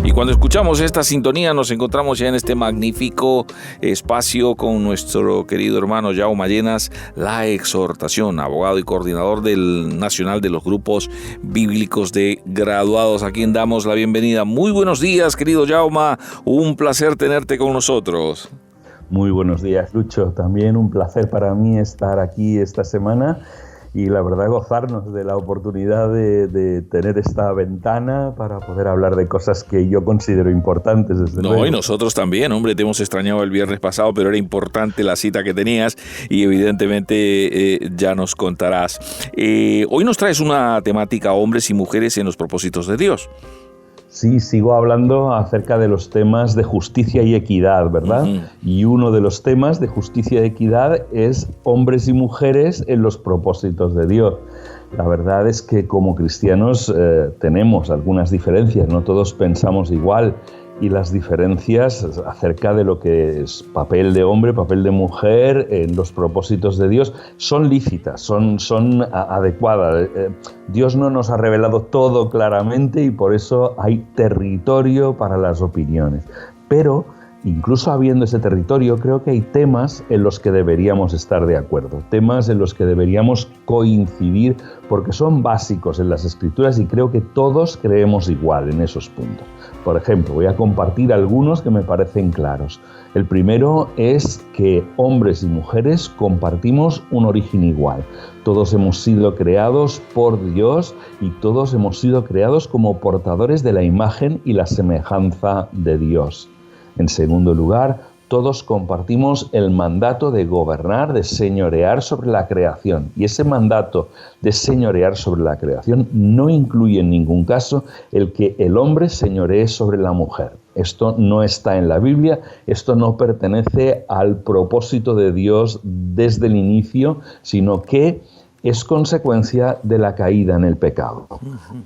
Y cuando escuchamos esta sintonía nos encontramos ya en este magnífico espacio con nuestro querido hermano Jaume Llenas, La Exhortación, abogado y coordinador del Nacional de los Grupos Bíblicos de Graduados, a quien damos la bienvenida. Muy buenos días, querido Jaume, un placer tenerte con nosotros. Muy buenos días, Lucho. También un placer para mí estar aquí esta semana y la verdad gozarnos de la oportunidad de tener esta ventana para poder hablar de cosas que yo considero importantes, desde luego. Y nosotros también, hombre, te hemos extrañado el viernes pasado, pero era importante la cita que tenías y evidentemente ya nos contarás. Hoy nos traes una temática hombres y mujeres en los propósitos de Dios. Sí, sigo hablando acerca de los temas de justicia y equidad, ¿verdad? Uh-huh. Y uno de los temas de justicia y equidad es hombres y mujeres en los propósitos de Dios. La verdad es que como cristianos tenemos algunas diferencias, no todos pensamos igual, y las diferencias acerca de lo que es papel de hombre, papel de mujer en los propósitos de Dios son lícitas, son adecuadas. Dios no nos ha revelado todo claramente y por eso hay territorio para las opiniones. Pero incluso habiendo ese territorio, creo que hay temas en los que deberíamos estar de acuerdo, temas en los que deberíamos coincidir porque son básicos en las Escrituras y creo que todos creemos igual en esos puntos. Por ejemplo, voy a compartir algunos que me parecen claros. El primero es que hombres y mujeres compartimos un origen igual. Todos hemos sido creados por Dios y todos hemos sido creados como portadores de la imagen y la semejanza de Dios. En segundo lugar, todos compartimos el mandato de gobernar, de señorear sobre la creación. Y ese mandato de señorear sobre la creación no incluye en ningún caso el que el hombre señoree sobre la mujer. Esto no está en la Biblia, esto no pertenece al propósito de Dios desde el inicio, sino que es consecuencia de la caída en el pecado.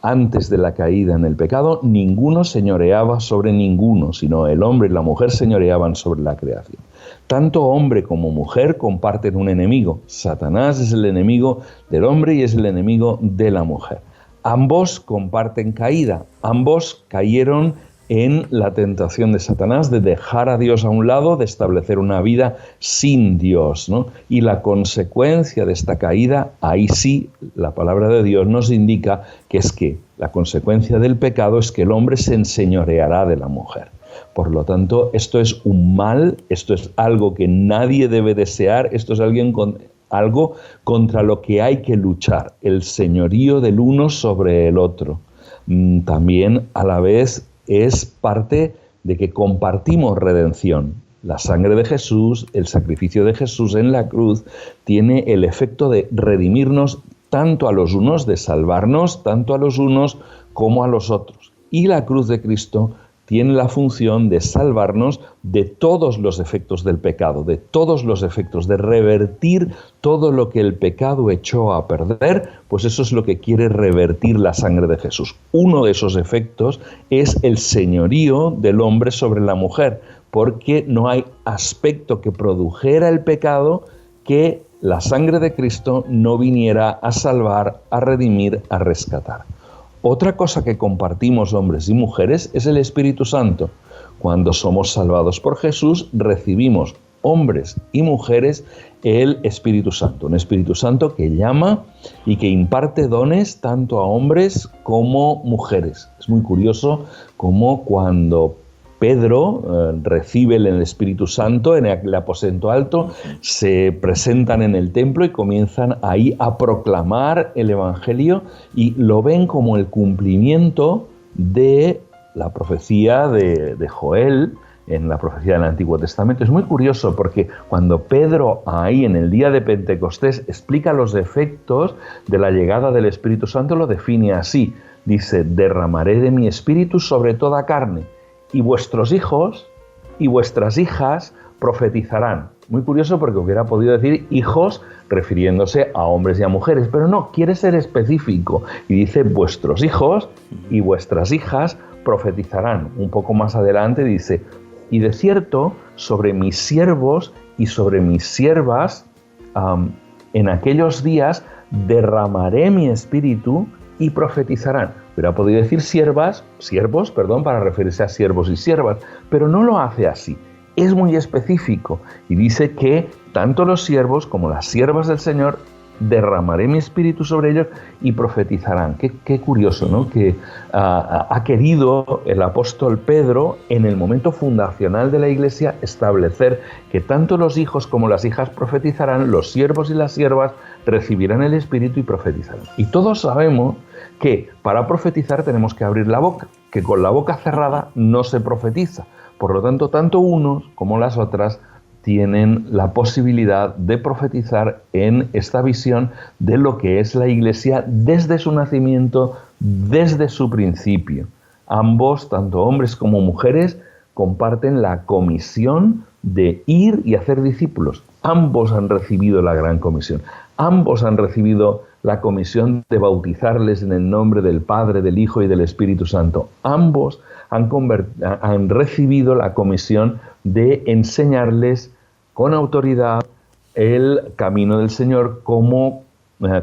Antes de la caída en el pecado, ninguno señoreaba sobre ninguno, sino el hombre y la mujer señoreaban sobre la creación. Tanto hombre como mujer comparten un enemigo. Satanás es el enemigo del hombre y es el enemigo de la mujer. Ambos comparten caída, ambos cayeron en la tentación de Satanás de dejar a Dios a un lado, de establecer una vida sin Dios, ¿no? Y la consecuencia de esta caída, ahí sí, la palabra de Dios nos indica que es que la consecuencia del pecado es que el hombre se enseñoreará de la mujer. Por lo tanto, esto es un mal, esto es algo que nadie debe desear, esto es algo contra lo que hay que luchar, el señorío del uno sobre el otro. También, a la vez, es parte de que compartimos redención. La sangre de Jesús, el sacrificio de Jesús en la cruz, tiene el efecto de redimirnos tanto a los unos, de salvarnos tanto a los unos como a los otros. Y la cruz de Cristo tiene la función de salvarnos de todos los efectos del pecado, de todos los efectos, de revertir todo lo que el pecado echó a perder, pues eso es lo que quiere revertir la sangre de Jesús. Uno de esos efectos es el señorío del hombre sobre la mujer, porque no hay aspecto que produjera el pecado que la sangre de Cristo no viniera a salvar, a redimir, a rescatar. Otra cosa que compartimos hombres y mujeres es el Espíritu Santo. Cuando somos salvados por Jesús, recibimos hombres y mujeres el Espíritu Santo. Un Espíritu Santo que llama y que imparte dones tanto a hombres como mujeres. Es muy curioso cómo cuando Pedro recibe el Espíritu Santo en el aposento alto, se presentan en el templo y comienzan ahí a proclamar el Evangelio y lo ven como el cumplimiento de la profecía de Joel, en la profecía del Antiguo Testamento. Es muy curioso porque cuando Pedro ahí en el día de Pentecostés explica los efectos de la llegada del Espíritu Santo, lo define así. Dice, derramaré de mi Espíritu sobre toda carne, y vuestros hijos y vuestras hijas profetizarán. Muy curioso porque hubiera podido decir hijos refiriéndose a hombres y a mujeres, pero no, quiere ser específico y dice vuestros hijos y vuestras hijas profetizarán. Un poco más adelante dice, y de cierto sobre mis siervos y sobre mis siervas en aquellos días derramaré mi espíritu y profetizarán. Hubiera podido decir siervos, para referirse a siervos y siervas, pero no lo hace así. Es muy específico y dice que tanto los siervos como las siervas del Señor derramaré mi espíritu sobre ellos y profetizarán. Qué curioso, ¿no? Que ha querido el apóstol Pedro, en el momento fundacional de la Iglesia, establecer que tanto los hijos como las hijas profetizarán, los siervos y las siervas recibirán el espíritu y profetizarán. Y todos sabemos que para profetizar tenemos que abrir la boca, que con la boca cerrada no se profetiza. Por lo tanto, tanto unos como las otras tienen la posibilidad de profetizar en esta visión de lo que es la Iglesia desde su nacimiento, desde su principio. Ambos, tanto hombres como mujeres, comparten la comisión de ir y hacer discípulos. Ambos han recibido la gran comisión. Ambos han recibido la comisión de bautizarles en el nombre del Padre, del Hijo y del Espíritu Santo. Ambos han recibido la comisión de enseñarles con autoridad el camino del Señor, cómo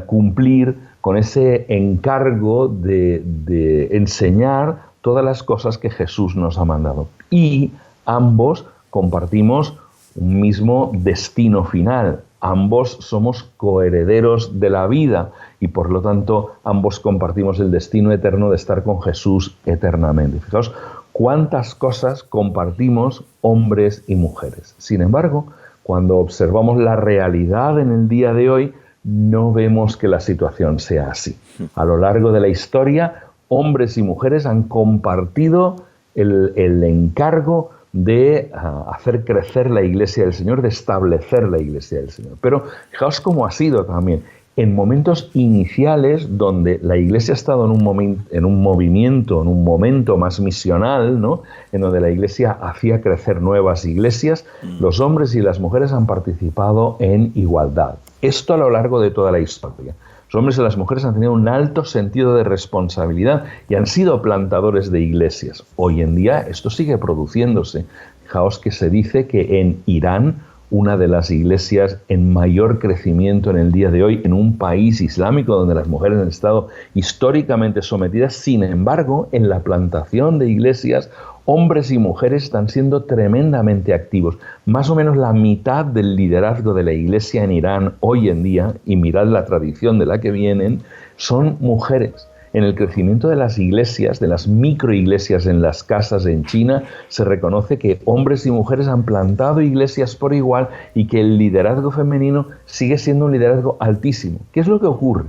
cumplir con ese encargo de enseñar todas las cosas que Jesús nos ha mandado. Y ambos compartimos un mismo destino final. Ambos somos coherederos de la vida y por lo tanto ambos compartimos el destino eterno de estar con Jesús eternamente. Fijaos cuántas cosas compartimos hombres y mujeres. Sin embargo, cuando observamos la realidad en el día de hoy, no vemos que la situación sea así. A lo largo de la historia, hombres y mujeres han compartido el encargo de hacer crecer la Iglesia del Señor, de establecer la Iglesia del Señor. Pero fijaos cómo ha sido también. En momentos iniciales donde la Iglesia ha estado en un momento más misional, ¿no? En donde la Iglesia hacía crecer nuevas iglesias, los hombres y las mujeres han participado en igualdad. Esto a lo largo de toda la historia. Los hombres y las mujeres han tenido un alto sentido de responsabilidad y han sido plantadores de iglesias. Hoy en día esto sigue produciéndose. Fijaos que se dice que en Irán, una de las iglesias en mayor crecimiento en el día de hoy, en un país islámico donde las mujeres han estado históricamente sometidas, sin embargo, en la plantación de iglesias, hombres y mujeres están siendo tremendamente activos. Más o menos la mitad del liderazgo de la Iglesia en Irán hoy en día, y mirad la tradición de la que vienen, son mujeres. En el crecimiento de las iglesias, de las microiglesias en las casas en China, se reconoce que hombres y mujeres han plantado iglesias por igual y que el liderazgo femenino sigue siendo un liderazgo altísimo. ¿Qué es lo que ocurre?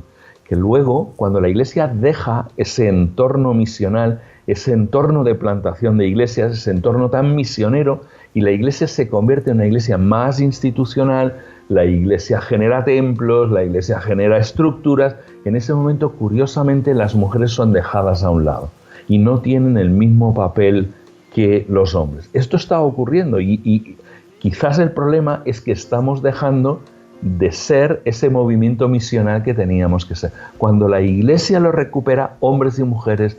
Que luego, cuando la Iglesia deja ese entorno misional, ese entorno de plantación de iglesias, ese entorno tan misionero, y la Iglesia se convierte en una iglesia más institucional, la Iglesia genera templos, la Iglesia genera estructuras, en ese momento, curiosamente, las mujeres son dejadas a un lado y no tienen el mismo papel que los hombres. Esto está ocurriendo y quizás el problema es que estamos dejando de ser ese movimiento misional que teníamos que ser. Cuando la Iglesia lo recupera, hombres y mujeres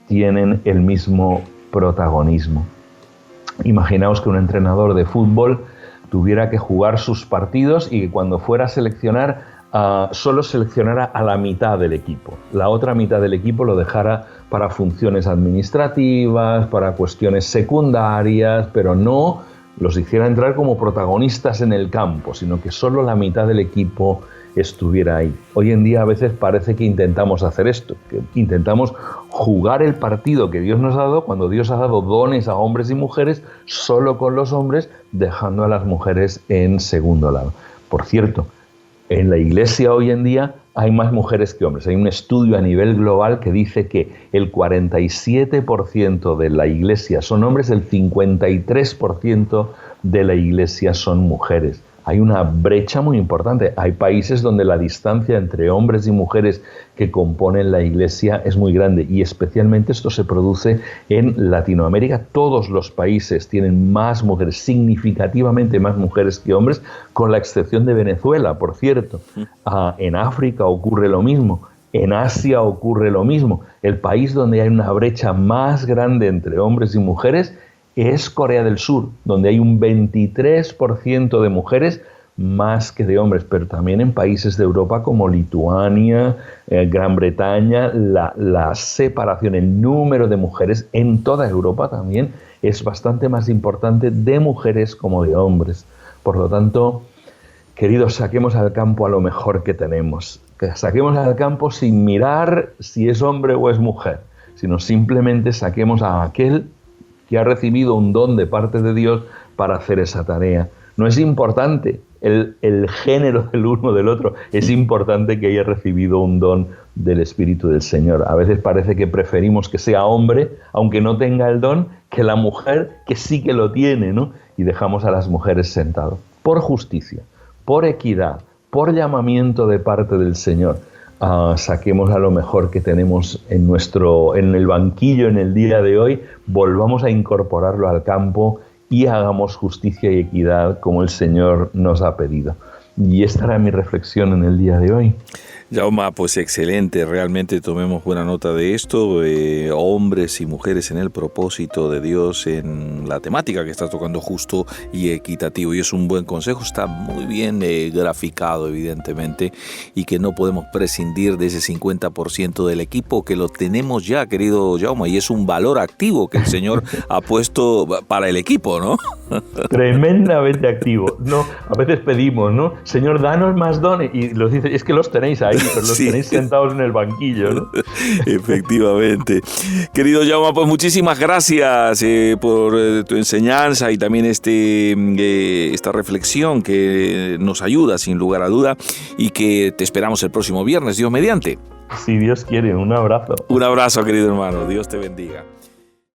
tienen el mismo protagonismo. Imaginaos que un entrenador de fútbol tuviera que jugar sus partidos y que cuando fuera a seleccionar solo seleccionara a la mitad del equipo. La otra mitad del equipo lo dejara para funciones administrativas, para cuestiones secundarias, pero no los hiciera entrar como protagonistas en el campo, sino que solo la mitad del equipo estuviera ahí. Hoy en día a veces parece que intentamos hacer esto, que intentamos jugar el partido que Dios nos ha dado, cuando Dios ha dado dones a hombres y mujeres, solo con los hombres, dejando a las mujeres en segundo lado. Por cierto, en la Iglesia hoy en día hay más mujeres que hombres. Hay un estudio a nivel global que dice que el 47% de la Iglesia son hombres, el 53% de la Iglesia son mujeres. Hay una brecha muy importante. Hay países donde la distancia entre hombres y mujeres que componen la Iglesia es muy grande y especialmente esto se produce en Latinoamérica. Todos los países tienen más mujeres, significativamente más mujeres que hombres, con la excepción de Venezuela, por cierto. En África ocurre lo mismo. En Asia ocurre lo mismo. El país donde hay una brecha más grande entre hombres y mujeres es Corea del Sur, donde hay un 23% de mujeres más que de hombres, pero también en países de Europa como Lituania, Gran Bretaña, la separación, el número de mujeres en toda Europa también es bastante más importante de mujeres como de hombres. Por lo tanto, queridos, saquemos al campo a lo mejor que tenemos. Que saquemos al campo sin mirar si es hombre o es mujer, sino simplemente saquemos a aquel que ha recibido un don de parte de Dios para hacer esa tarea. No es importante el género del uno o del otro, es importante que haya recibido un don del Espíritu del Señor. A veces parece que preferimos que sea hombre, aunque no tenga el don, que la mujer que sí que lo tiene, ¿no? Y dejamos a las mujeres sentadas. Por justicia, por equidad, por llamamiento de parte del Señor, saquemos a lo mejor que tenemos en el banquillo en el día de hoy, volvamos a incorporarlo al campo y hagamos justicia y equidad como el Señor nos ha pedido. Y esta era mi reflexión en el día de hoy. Jaume, pues excelente, realmente tomemos buena nota de esto, hombres y mujeres en el propósito de Dios, en la temática que estás tocando, justo y equitativo, y es un buen consejo, está muy bien graficado evidentemente, y que no podemos prescindir de ese 50% del equipo que lo tenemos ya, querido Jaume, y es un valor activo que el Señor ha puesto para el equipo, ¿no? Tremendamente activo. No, a veces pedimos, ¿no? Señor, danos más dones, y los dice, es que los tenéis ahí, pero los tenéis sentados en el banquillo, ¿no? Efectivamente. Querido Jaume, pues muchísimas gracias por tu enseñanza y también esta reflexión que nos ayuda sin lugar a duda, y que te esperamos el próximo viernes, Dios mediante. Si Dios quiere, un abrazo. Un abrazo, querido hermano. Dios te bendiga.